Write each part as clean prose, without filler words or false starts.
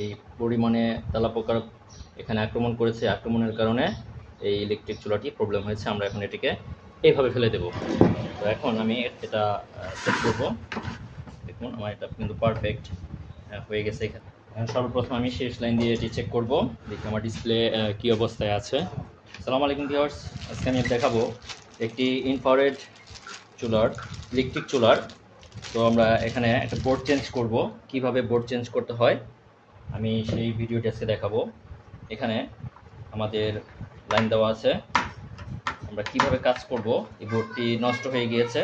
এই পরিমাণে তেলাপোকা এখানে আক্রমণ করেছে। আক্রমণের কারণে এই ইলেকট্রিক চুলাটি প্রবলেম হয়েছে। আমরা এখন এটিকে এইভাবে ফেলে দেব। তো এখন আমি এটা সেট করব। দেখুন আমার এটা কিন্তু পারফেক্ট হয়ে গেছে। এখানে সর্বপ্রথম আমি শেষ লাইন দিয়ে এটি চেক করব, দেখি আমার ডিসপ্লে কী অবস্থায় আছে। আসসালামু আলাইকুম ভিউয়ার্স, আজকে আমি দেখাবো একটি ইনফ্রারেড চুলার, ইলেকট্রিক চুলার। তো আমরা এখানে একটা বোর্ড চেঞ্জ করব, কিভাবে বোর্ড চেঞ্জ করতে হয় আমি সেই ভিডিওটি আজকে দেখাবো। এখানে আমাদের লাইন দেওয়া আছে, আমরা কিভাবে কাজ করব। এই বোর্ডটি নষ্ট হয়ে গিয়েছে,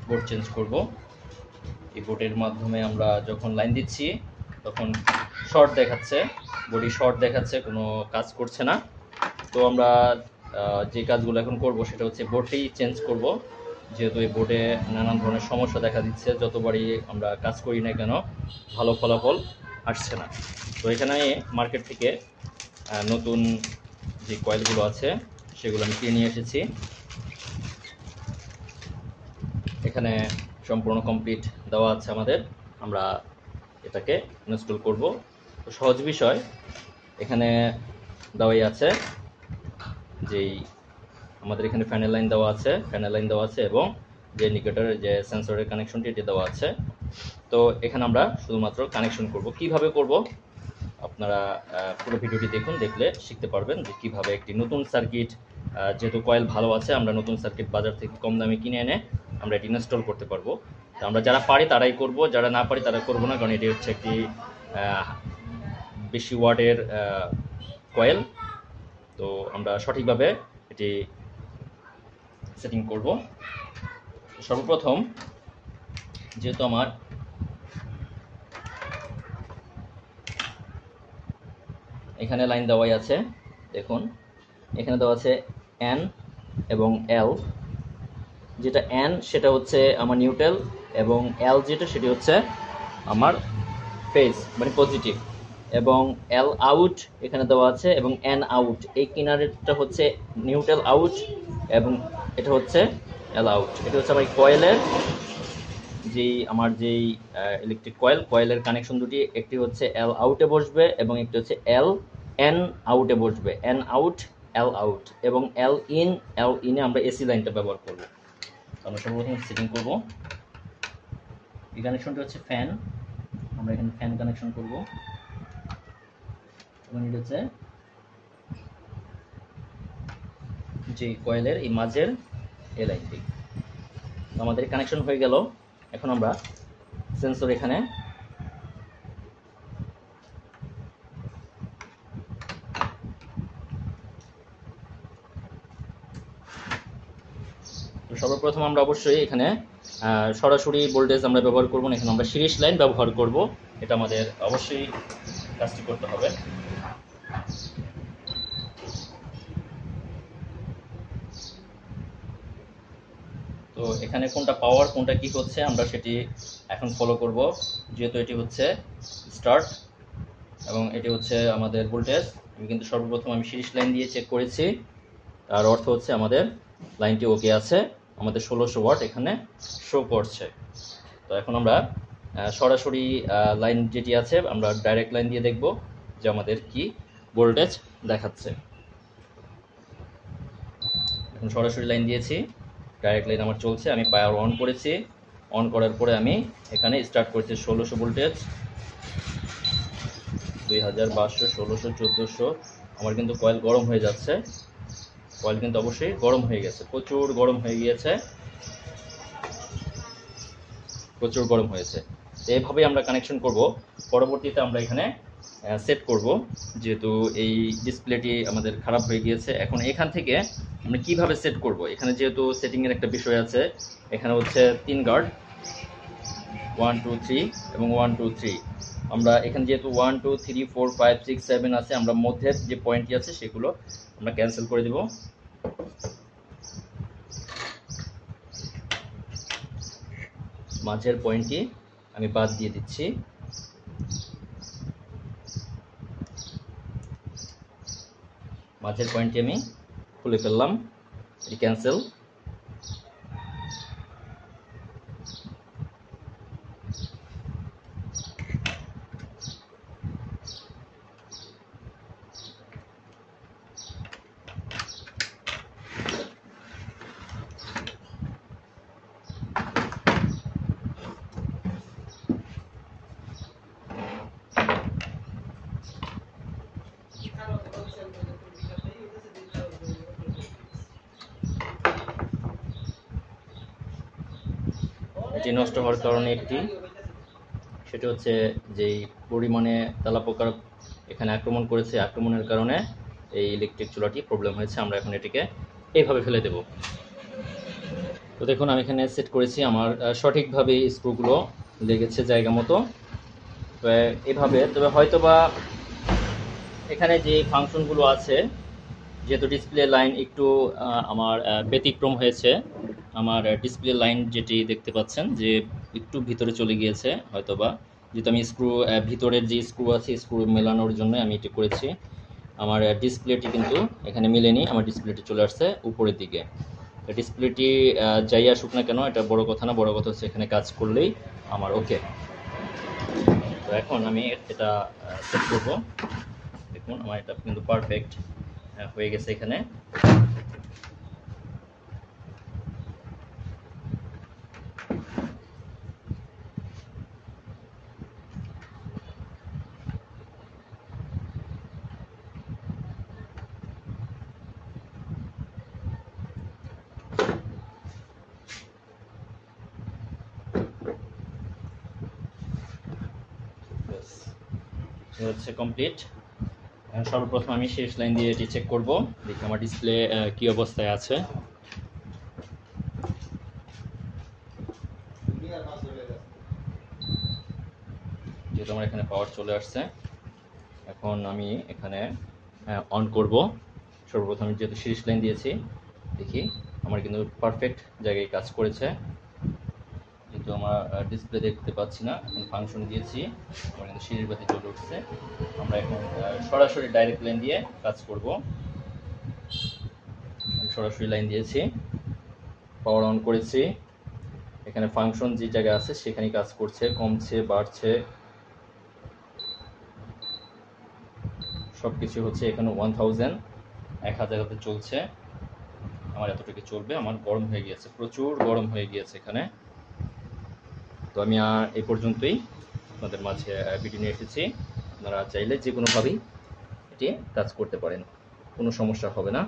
বোর্ড চেঞ্জ করব। এই বোর্ডের মাধ্যমে আমরা যখন লাইন দিচ্ছি তখন শর্ট দেখাচ্ছে, বডি শর্ট দেখাচ্ছে, কোনো কাজ করছে না। তো আমরা যে কাজগুলো এখন করব সেটা হচ্ছে বোর্ডটি চেঞ্জ করব, যেহেতু এই বোর্ডে নানান ধরনের সমস্যা দেখা দিচ্ছে। যতবারই আমরা কাজ করি না কেন ভালো ফলাফল আসছে না। তো এখানে মার্কেট থেকে নতুন যে কয়েলগুলো আছে সেগুলো আমি কিনে নিয়ে এসেছি। এখানে সম্পূর্ণ কমপ্লিট দেওয়া আছে আমাদের, আমরা এটাকে ইনস্টল করব। তো সহজ বিষয়, এখানে দেওয়াই আছে যেই আমাদের এখানে ফ্যানের লাইন দেওয়া আছে, এবং যে ইন্ডিকেটরের যে সেন্সরের কানেকশনটি এটি দেওয়া আছে। তো এখানে আমরা শুধুমাত্র কানেকশন করব। কিভাবে করব আপনারা পুরো ভিডিওটি দেখুন, দেখলে শিখতে পারবেন যে কিভাবে একটি নতুন সার্কিট, যেহেতু কয়েল ভালো আছে আমরা নতুন সার্কিট বাজার থেকে কম দামে কিনে এনে আমরা এটি ইনস্টল করতে পারবো। তো আমরা যারা পারি তারাই করব, যারা না পারি তারা করব না, কারণ এটি হচ্ছে একটি বেশি ওয়াটের কয়েল। তো আমরা সঠিকভাবে এটি সেটিং করব। সর্বপ্রথম যেহেতু আমার এখানে লাইন দেওয়াই আছে, দেখুন এখানে দেওয়া আছে এন এবং এল। যেটা এন সেটা হচ্ছে আমার নিউট্রাল, এবং এল যেটা সেটি হচ্ছে আমার ফেজ মানে পজিটিভ, এবং এল আউট এখানে দেওয়া আছে, এবং এন আউট এই কিনারেরটা হচ্ছে নিউট্রাল আউট, এবং এটা হচ্ছে এল আউট। এটা হচ্ছে আমার কয়েলের যেই ইলেকট্রিক কয়েলের কানেকশন দুটি, একটি হচ্ছে এল আউটে বসবে এবং একটি হচ্ছে এল এন আউটে বসবে। এন আউট, এল আউট, এবং এল ইনে আমরা এসি লাইনটা ব্যবহার করব। আমরা সর্বপ্রথম সেটিং করব। এই কানেকশনটা হচ্ছে ফ্যান, আমরা এখানে ফ্যান কানেকশন করব, এবং এটা হচ্ছে যে কয়েলের এই মাঝের এই লাইনটি। আমাদের কানেকশন হয়ে গেল। এখন আমরা সেন্সর এখানে সর্বপ্রথম আমরা অবশ্যই এখানে সরাসরি ভোল্টেজ আমরা ব্যবহার করব না, এখানে আমরা সিরিজ লাইন ব্যবহার করব। এটা আমাদের অবশ্যই কাজটি করতে হবে। তো এখানে কোনটা পাওয়ার কোনটা কি হচ্ছে আমরা সেটি এখন ফলো করব। যেহেতু এটি হচ্ছে স্টার্ট এবং এটি হচ্ছে আমাদের ভোল্টেজ, আমি কিন্তু সর্বপ্রথম আমি সিরিজ লাইন দিয়ে চেক করেছি, তার অর্থ হচ্ছে আমাদের লাইনটি ওকে আছে, আমাদের 1600 ওয়াট এখানে শো করছে। তো এখন আমরা সরাসরি লাইন যেটি আছে আমরা ডাইরেক্ট লাইন দিয়ে দেখব যে আমাদের কি ভোল্টেজ দেখাচ্ছে। এখন সরাসরি লাইন দিয়েছি, ডাইরেক্ট লাইন আমার চলছে। আমি পাওয়ার অন করেছি, অন করার পরে আমি এখানে স্টার্ট করেছি 1600 ভোল্টেজ, 2500, 1600, 1400। আমার কিন্তু কয়েল গরম হয়ে যাচ্ছে, কয়েল কিন্তু অবশ্যই গরম হয়ে গেছে, প্রচুর গরম হয়ে গিয়েছে, প্রচুর গরম হয়েছে। এইভাবেই আমরা কানেকশন করব। পরবর্তীতে আমরা এখানে সেট করব, যেহেতু এই ডিসপ্লেটি আমাদের খারাপ হয়ে গিয়েছে। এখন এখান থেকে আমরা কিভাবে সেট করব, এখানে যেহেতু সেটিংয়ের একটা বিষয় আছে, এখানে হচ্ছে 3 গার্ড 1 2 3 এবং 1 2 3। আমরা এখানে যেহেতু 1 2 3 4 5 6 7 আছে, আমরা মধ্যের যে পয়েন্টটি আছে সেগুলো আমরা ক্যান্সেল করে দেব। মাঝের পয়েন্টটি আমি বাদ দিয়ে দিচ্ছি। মাঝের পয়েন্টটি আমি খুলে ফেললাম, এটি ক্যান্সেল। ডিসপ্লেটি নষ্ট হওয়ার কারণে একটি, সেটা হচ্ছে যেই পরিমাণে তেলাপোকা এখানে আক্রমণ করেছে, আক্রমণের কারণে এই ইলেকট্রিক চুলাটি প্রবলেম হয়েছে। আমরা এখন এটিকে এইভাবে ফেলে দেব। তো দেখুন আমি এখানে সেট করেছি, আমার সঠিকভাবে স্ক্রুগুলো লেগেছে জায়গা মতো। তো এভাবে, তবে হয়তোবা এখানে যে ফাংশনগুলো আছে, যেহেতু ডিসপ্লে লাইন একটু আমার ব্যতিক্রম হয়েছে, আমার ডিসপ্লে লাইন যেটি দেখতে পাচ্ছেন যে একটু ভিতরে চলে গিয়েছে, হয়তোবা যেহেতু আমি স্ক্রু ভিতরের যে স্ক্রু আছে স্ক্রু মেলানোর জন্য আমি এটি করেছি। আমার ডিসপ্লেটি কিন্তু এখানে মিলেনি, আমার ডিসপ্লেটি চলে আসছে উপরের দিকে। ডিসপ্লেটি যাই আসুক না কেন, এটা বড় কথা না, বড় কথা হচ্ছে এখানে কাজ করলেই আমার ওকে। তো এখন আমি এটা সেট করব। দেখুন আমার এটা কিন্তু পারফেক্ট হয়ে গেছে এখানে। হচ্ছে কমপ্লিট। সর্বপ্রথম আমি শেষ লাইন দিয়ে এটি চেক করব, দেখি আমার ডিসপ্লে কি অবস্থায় আছে। যেহেতু আমার এখানে পাওয়ার চলে আসছে, এখন আমি এখানে অন করব। সর্বপ্রথম আমি যেহেতু শেষ লাইন দিয়েছি, দেখি আমার কিন্তু পারফেক্ট জায়গায় কাজ করেছে। কিন্তু আমার ডিসপ্লে দেখতে পাচ্ছি না, এখন ফাংশন দিয়েছি, আমার কিন্তু সিঁড়ির বাতি চলে উঠছে। আমরা এখন সরাসরি ডাইরেক্ট লাইন দিয়ে কাজ করব। আমি সরাসরি লাইন দিয়েছি, পাওয়ার অন করেছি, এখানে ফাংশন যে জায়গায় আছে সেখানেই কাজ করছে, কমছে বাড়ছে সব কিছু হচ্ছে। এখানে 1000 চলছে, আমার এতটুকু চলবে। আমার গরম হয়ে গিয়েছে, প্রচুর গরম হয়ে গিয়েছে এখানে। তো আমি এই পর্যন্তই আপনাদের মাঝে ভিডিও নিয়ে এসেছি। আপনারা চাইলে যে কোনোভাবেই এটি কাজ করতে পারেন, কোনো সমস্যা হবে না।